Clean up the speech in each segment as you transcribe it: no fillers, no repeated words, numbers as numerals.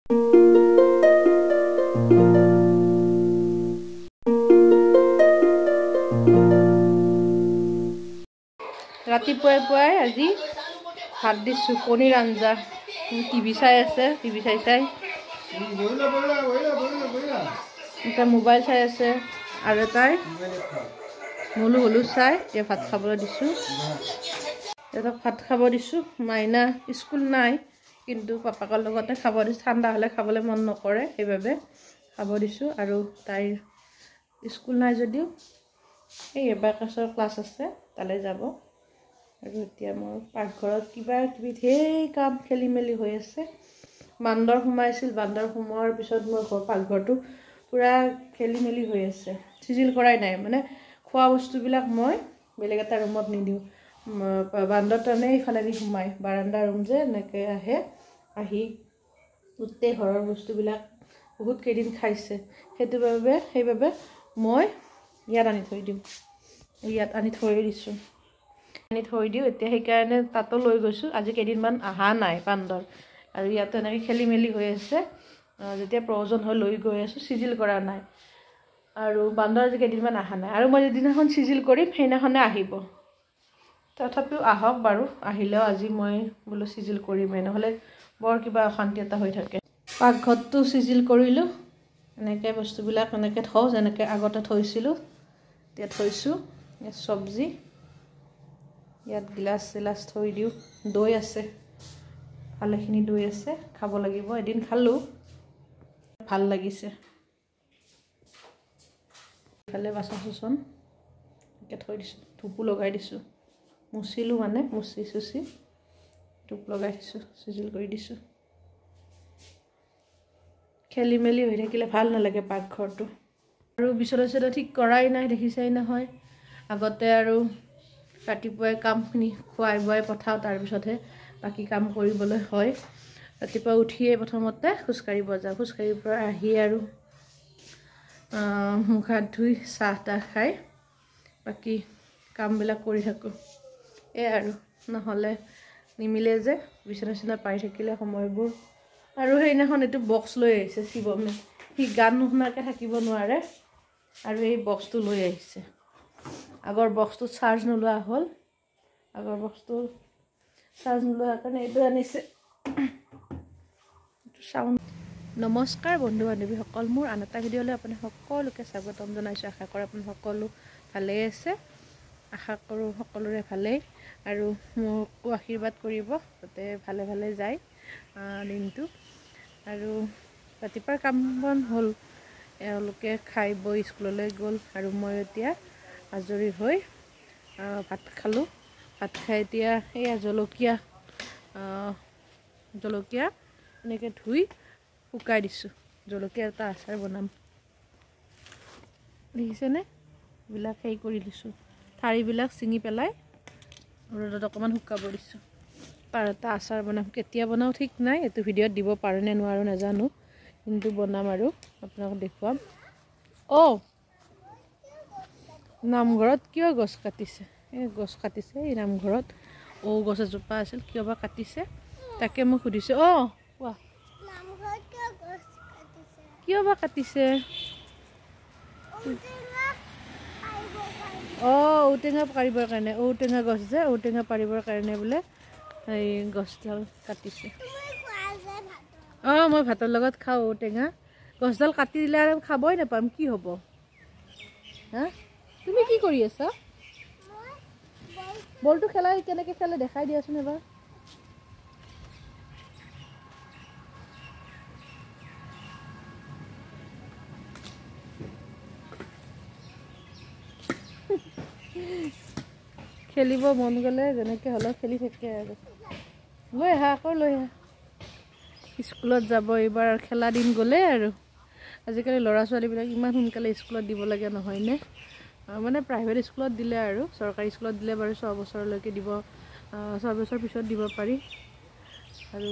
ৰাতিপুৱাই পুৱাই আজি ভাত দিছোঁ পনীৰ আঞ্জা টিভি চাই আছে টিভি চাই এটা মোবাইল চাই আছে আৰু এটাই হলু চাই এতিয়া ভাত খাবলৈ দিছোঁ এটা ভাত খাব দিছোঁ মাইনা স্কুল নাই কিন্তু পাপাকৰ লগতে খাব দিছোঁ ঠাণ্ডা হ'লে খাবলৈ মন নকৰে সেইবাবে খাব দিছোঁ আৰু তাইৰ স্কুল নাই যদিও এই এবাকাছৰ ক্লাছ আছে তালৈ যাব আৰু এতিয়া মোৰ পাকঘৰত কিবা কিবি ঢেৰ কাম খেলি মেলি হৈ আছে বান্দৰ সোমাইছিল বান্দৰ সোমোৱাৰ পিছত মোৰ পাকঘৰটো পুৰা খেলি মেলি হৈ আছে চিজিল কৰাই নাই মানে খোৱা বস্তুবিলাক মই বেলেগ এটা ৰুমত নিদিওঁ বান্দৰ টানে ইফালেদি সোমাই বাৰাণ্ডা ৰুম যে এনেকৈ আহে আহি গোটেই ঘৰৰ বস্তুবিলাক বহুত কেইদিন খাইছে সেইবাবে মই ইয়াত আনি থৈ দিওঁ ইয়াত আনি থৈ দিছোঁ থৈ দিওঁ এতিয়া সেইকাৰণে তাতো লৈ গৈছোঁ আজি কেইদিনমান অহা নাই বান্দৰ আৰু ইয়াতো এনেকৈ খেলি মেলি হৈ আছে যেতিয়া প্ৰয়োজন হৈ লৈ গৈ আছোঁ চিজিল কৰা নাই আৰু বান্দৰ আজি কেইদিনমান অহা নাই আৰু মই যিদিনাখন চিজিল কৰিম সেইদিনাখনে আহিব তথাপিও আহক বাৰু আহিলেও আজি মই বোলো চিজিল কৰিমেই নহ'লে বৰ কিবা অশান্তি এটা হৈ থাকে পাকঘৰটো চিজিল কৰিলোঁ এনেকৈ বস্তুবিলাক এনেকৈ থওঁ যেনেকৈ আগতে থৈছিলোঁ এতিয়া থৈছোঁ ইয়াত চব্জি ইয়াত গিলাচ চিলাচ থৈ দিওঁ দৈ আছে ভালেখিনি দৈ আছে খাব লাগিব এদিন খালোঁ ভাল লাগিছে ইফালে বাচন চচন এনেকৈ থৈ দিছোঁ ধূপো লগাই দিছোঁ মুচিলোঁ মানে মুচি চুচি ধূপ লগাই দিছোঁ চিজিল কৰি দিছোঁ খেলি মেলি হৈ থাকিলে ভাল নালাগে পাকঘৰটো আৰু বিচনা চিচনা ঠিক কৰাই নাই দেখিছাই নহয় আগতে আৰু ৰাতিপুৱাই কামখিনি খুৱাই বোৱাই পঠাওঁ তাৰপিছতহে বাকী কাম কৰিবলৈ হয় ৰাতিপুৱা উঠিয়ে প্ৰথমতে খোজকাঢ়িব যাওঁ খোজকাঢ়িৰ পৰা আহি আৰু মুখ হাত ধুই চাহ তাহ খাই বাকী কামবিলাক কৰি থাকোঁ আৰু নহ'লে নিমিলে যে বিচনা চিচনা পাই থাকিলে সময়বোৰ আৰু সেইদিনাখন এইটো বক্স লৈ আহিছে শিৱমে সি গান নুশুনাকৈ থাকিব নোৱাৰে আৰু এই বক্সটো লৈ আহিছে আগৰ বক্সটো চাৰ্জ নোলোৱা হ'ল আগৰ বক্সটো চাৰ্জ নোলোৱাৰ কাৰণে এইটো আনিছে চাউণ্ড নমস্কাৰ বন্ধু বান্ধৱীসকল মোৰ আন এটা ভিডিঅ'লৈ আপোনাক সকলোকে স্বাগতম জনাইছোঁ আশা কৰোঁ আপুনি সকলো ভালেই আছে আশা কৰোঁ সকলোৰে ভালেই আৰু মোকো আশীৰ্বাদ কৰিব যাতে ভালে ভালে যায় দিনটো আৰু ৰাতিপুৱাৰ কাম বন হ'ল এওঁলোকে খাই বৈ স্কুললৈ গ'ল আৰু মই এতিয়া আজৰি হৈ ভাত খালোঁ ভাত খাই এতিয়া এয়া জলকীয়া এনেকৈ ধুই শুকাই দিছোঁ জলকীয়া এটা আচাৰ বনাম দেখিছেনে এইবিলাক হেৰি কৰি দিছোঁ ঠাৰিবিলাক ছিঙি পেলাই ৰ'দত অকণমান শুকাব দিছোঁ তাৰ এটা আচাৰ বনাম কেতিয়া বনাওঁ ঠিক নাই এইটো ভিডিঅ'ত দিব পাৰোঁ নে নোৱাৰোঁ নাজানো কিন্তু বনাম আৰু আপোনাক দেখুৱাম নামঘৰত কিয় গছ কাটিছে গছ কাটিছে এই নামঘৰত গছ এজোপা আছিল কিয় বা কাটিছে তাকে মই সুধিছোঁ কোৱা কিয় বা কাটিছে ঔটেঙা পাৰিবৰ কাৰণে ঔটেঙা গছ যে ঔটেঙা পাৰিবৰ কাৰণে বোলে এই গছডাল কাটিছে মই ভাতৰ লগত খাওঁ ঔটেঙা গছডাল কাটি দিলে আৰু খাবই নাপাম কি হ'ব হা তুমি কি কৰি আছা বলটো খেলাই কেনেকৈ খেলে দেখাই দিয়াচোন এবাৰ খেলিব মন গ'লে যেনেকৈ হ'লেও খেলি থাকে আৰু লৈ আহা আকৌ লৈ আহা স্কুলত যাব এইবাৰ খেলা দিন গ'লে আৰু আজিকালি ল'ৰা ছোৱালীবিলাক ইমান সোনকালে স্কুলত দিব লাগে নহয়নে মানে প্ৰাইভেট স্কুলত দিলে আৰু চৰকাৰী স্কুলত দিলে বাৰু 6 বছৰলৈকে দিব 6 বছৰ পিছত দিব পাৰি আৰু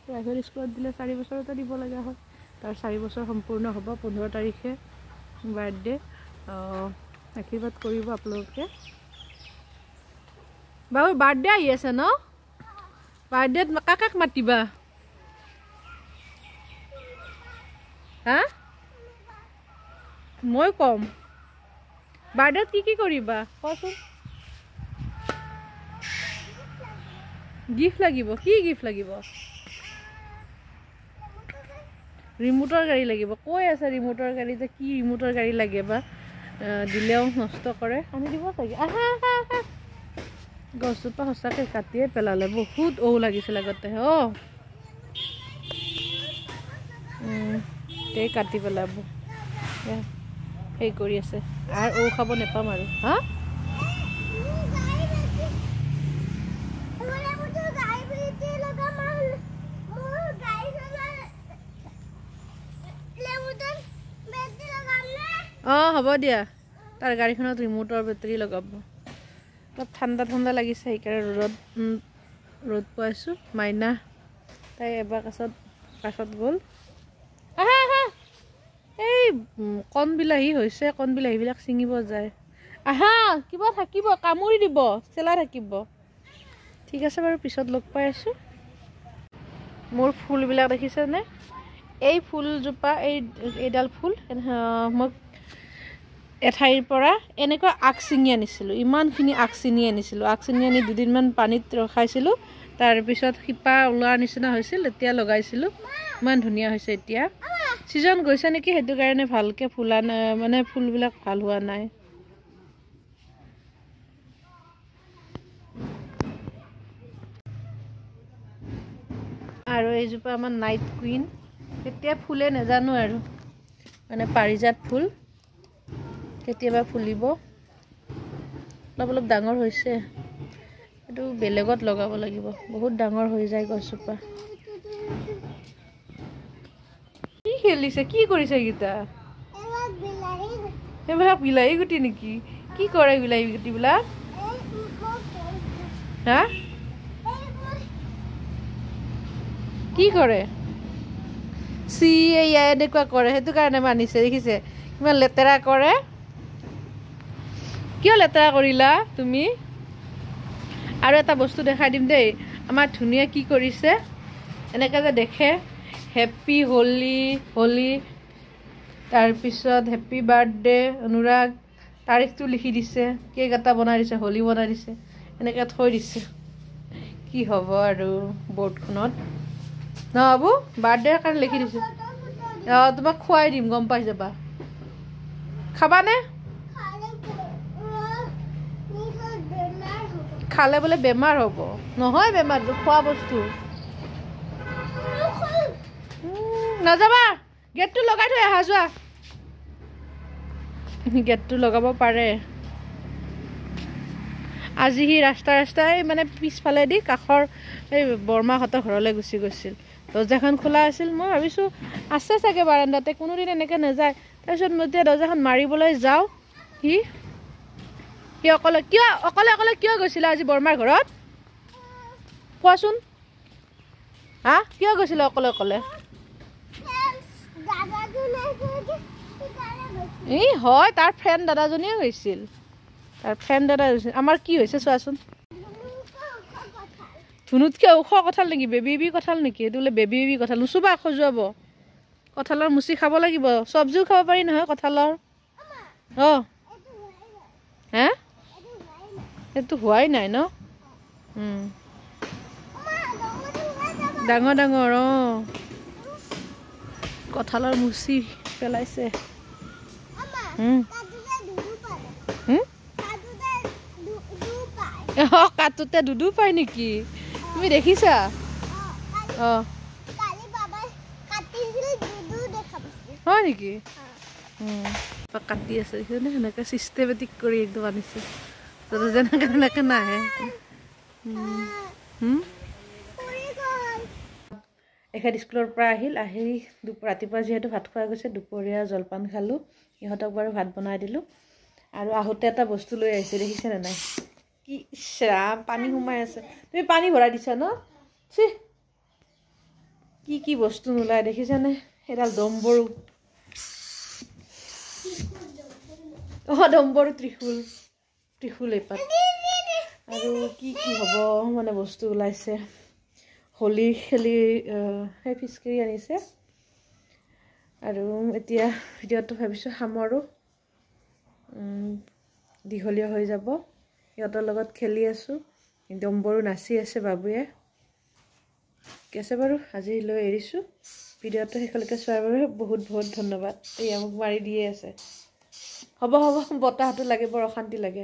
প্ৰাইভেট স্কুলত দিলে 4 বছৰতে দিব লগা হয় তাৰ 4 বছৰ সম্পূৰ্ণ হ'ব 15 তাৰিখে বাৰ্থডে আশীৰ্বাদ কৰিব আপোনালোকে বাবুৰ বাৰ্থডে আহি আছে ন বাৰ্থডেত কাক মাতিবা হা মই কম বাৰ্থডেত কি কৰিবা কোৱাচোন গিফ্ট লাগিব কি গিফ্ট লাগিব ৰিমোটৰ গাড়ী লাগিব কৈ আছে ৰিমোটৰ গাড়ী যে কি ৰিমোটৰ গাড়ী লাগে বা দিলেও নষ্ট কৰে আনি দিব চাগে আহা গছজোপা সঁচাকৈ কাটিয়ে পেলালে বহুত ঔ লাগিছিল আগতে এই কাটি পেলাব সেই কৰি আছে আৰু ঔ খাব নেপাম আৰু হা হ'ব দিয়া তাৰ গাড়ীখনত ৰিমোটৰ বেটাৰী লগাব অলপ ঠাণ্ডা ঠাণ্ডা লাগিছে সেইকাৰণে ৰ'দ পোৱাইছোঁ মাইনা তাই এবাৰ কাছত গ'ল এই কণ বিলাহী হৈছে কণ বিলাহীবিলাক ছিঙিব যায় আহা কিবা থাকিব কামুৰি দিব চেলা থাকিব ঠিক আছে বাৰু পিছত লগ পাই আছোঁ মোৰ ফুলবিলাক দেখিছেনে এই ফুলজোপা এইডাল ফুল মই এঠাইৰ পৰা এনেকুৱা আগ ছিঙি আনিছিলোঁ ইমানখিনি আগ ছিঙি আনি দুদিনমান পানীত ৰখাইছিলোঁ তাৰপিছত শিপা ওলোৱাৰ নিচিনা হৈছিল এতিয়া লগাইছিলোঁ ইমান ধুনীয়া হৈছে এতিয়া ছিজন গৈছে নেকি সেইটো কাৰণে ভালকৈ ফুলা নাই মানে ফুলবিলাক ভাল হোৱা নাই আৰু এইজোপা আমাৰ নাইট কুইন কেতিয়া ফুলে নাজানো আৰু মানে পাৰিজাত ফুল কেতিয়াবা ফুলিব অলপ অলপ ডাঙৰ হৈছে এইটো বেলেগত লগাব লাগিব বহুত ডাঙৰ হৈ যায় গছজোপা কি খেলিছে কি কৰিছে এইকেইটা এইবিলাক বিলাহী গুটি নেকি কি কৰে বিলাহী গুটিবিলাক হা কি কৰে এয়া এনেকুৱা কৰে সেইটো কাৰণে মানিছে দেখিছে কিমান লেতেৰা কৰে কিয় লেতেৰা কৰিলা তুমি আৰু এটা বস্তু দেখাই দিম দেই আমাৰ ধুনীয়া কি কৰিছে এনেকৈ যে দেখে হেপী হোলী তাৰপিছত হেপী বাৰ্থডে অনুৰাগ তাৰিখটো লিখি দিছে কেক এটা বনাই দিছে হোলী বনাই দিছে এনেকৈ থৈ দিছে কি হ'ব আৰু বৰ্ডখনত নহ'ব বাৰ্থডেৰ কাৰণে লিখি দিছে তোমাক খুৱাই দিম গম পাই যাবা খাবানে খালে বোলে বেমাৰ হ'ব নহয় বেমাৰ খোৱা বস্তু নাযাবা গেটটো লগাই থৈ আহা যোৱা গেটটো লগাব পাৰে আজি সি ৰাস্তাই মানে পিছফালেদি কাষৰ এই বৰমাহঁতৰ ঘৰলৈ গুচি গৈছিল দৰ্জাখন খোলা আছিল মই ভাবিছোঁ আছে চাগে বাৰাণ্ডাতে কোনোদিন এনেকৈ নাযায় তাৰপিছত মই এতিয়া দৰ্জাখন মাৰিবলৈ যাওঁ সি অকলে কিয় গৈছিলে আজি বৰমাৰ ঘৰত কোৱাচোন হা কিয় গৈছিলে অকলে এই হয় তাৰ ফ্ৰেণ্ড দাদাজনীয়ে গৈছিল আমাৰ কি হৈছে চোৱাচোন ধুনুতকৈ ওখ কঁঠাল নেকি বেবী কঁঠাল নেকি এইটো বোলে বেবী কঁঠাল নুচুবা খজুৱাব কঁঠালৰ মুচি খাব লাগিব চব্জিও খাব পাৰি নহয় কঁঠালৰ হে সেইটো হোৱাই নাই ন ডাঙৰ কঁঠালৰ মুচি পেলাইছে কাটোতে দুদু পায় নেকি তুমি দেখিছা হয় নেকি কাটি আছে সেনেকৈ চিষ্টেমেটিক কৰি একদম আনিছে যেনেকৈ নাহে এখেত স্কুলৰ পৰা আহি ৰাতিপুৱা যিহেতু ভাত খোৱা গৈছে দুপৰীয়া জলপান খালোঁ ইহঁতক বাৰু ভাত বনাই দিলোঁ আৰু আহোঁতে এটা বস্তু লৈ আহিছে দেখিছেনে নাই কি ইছৰাম পানী সোমাই আছে তুমি পানী ভৰাই দিছা ন কি বস্তু নোলাই দেখিছানে সেইডাল দম্বৰু দম্বৰু ত্ৰিশূল এইপাত আৰু কি হ'ব মানে বস্তু ওলাইছে হোলী খেলি সেই ফিচকাৰী আনিছে আৰু এতিয়া ভিডিঅ'টো ভাবিছোঁ সামৰো দীঘলীয়া হৈ যাব সিহঁতৰ লগত খেলি আছোঁ ডম্বৰু নাচি আছে বাবুৱে ঠিক আছে বাৰু আজিলৈ এৰিছোঁ ভিডিঅ'টো শেষলৈকে চোৱাৰ বাবে বহুত বহুত ধন্যবাদ এই মোক মাৰি দিয়ে আছে হ'ব বতাহটো লাগে বৰ অশান্তি লাগে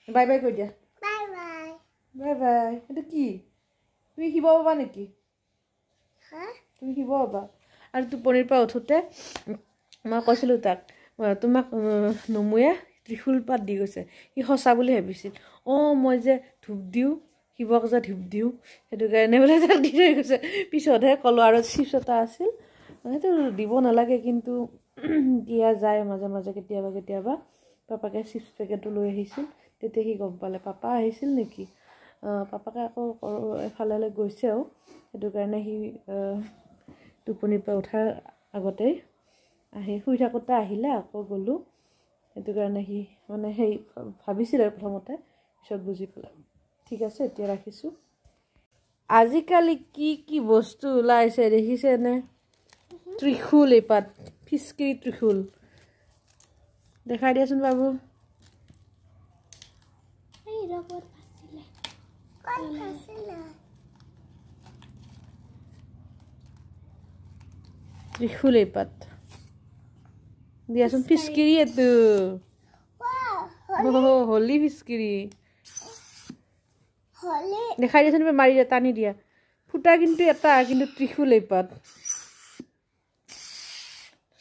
বাই বাই কৈ দিয়া বাই বাই বাই বাই এইটো কি তুমি শিৱ পাবা নেকি তুমি শিৱ পাবা আৰু টোপনিৰ পৰা উঠোঁতে মই কৈছিলোঁ তাক তোমাক নমুৱে ত্ৰিশূল পাত দি গৈছে সি সঁচা বুলি ভাবিছিল মই যে ধূপ দিওঁ শিৱক যে ধূপ দিওঁ সেইটো কাৰণে বোলে তাক দি থৈ গৈছে পিছতহে ক'লোঁ আৰু চিপছ এটা আছিল সেইটো দিব নালাগে কিন্তু দিয়া যায় মাজে মাজে কেতিয়াবা পাপাকে চিপছ পেকেটটো লৈ আহিছিল তেতিয়া সি গম পালে পাপা আহিছিল নেকি পাপাকে আকৌ এফালে গৈছে আৰু সেইটো কাৰণে সি টোপনিৰ পৰা উঠাৰ আগতেই আহি শুই থাকোঁতে আহিলে আকৌ গ'লোঁ সেইটো কাৰণে সি মানে সেই ভাবিছিল আৰু প্ৰথমতে পিছত বুজি পেলাই ঠিক আছে এতিয়া ৰাখিছোঁ আজিকালি কি কি বস্তু ওলাইছে দেখিছেনে ত্ৰিশূল এই পাত ফিচকিৰি ত্ৰিশূল দেখাই দিয়াচোন বাবু ত্ৰিশূল এই পাত দিয়াচোন ফিচকিৰি এইটো হলি ফিচকিৰি দেখাই দিয়াচোন মাৰি দিয়া টানি দিয়া ফুটা কিন্তু এটা কিন্তু ত্ৰিশূল এই পাত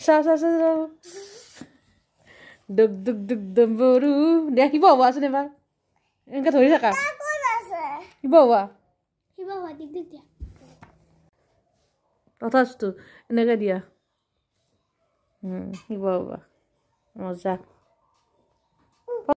চা দুগ দুগ দুগ ডম্বৰু দিয়া শিৱ হোৱা আছোন এবাৰ এনেকৈ ধৰি থাকা শিৱ হোৱা তথাস্তু এনেকৈ দিয়া শিৱ হোৱা মজা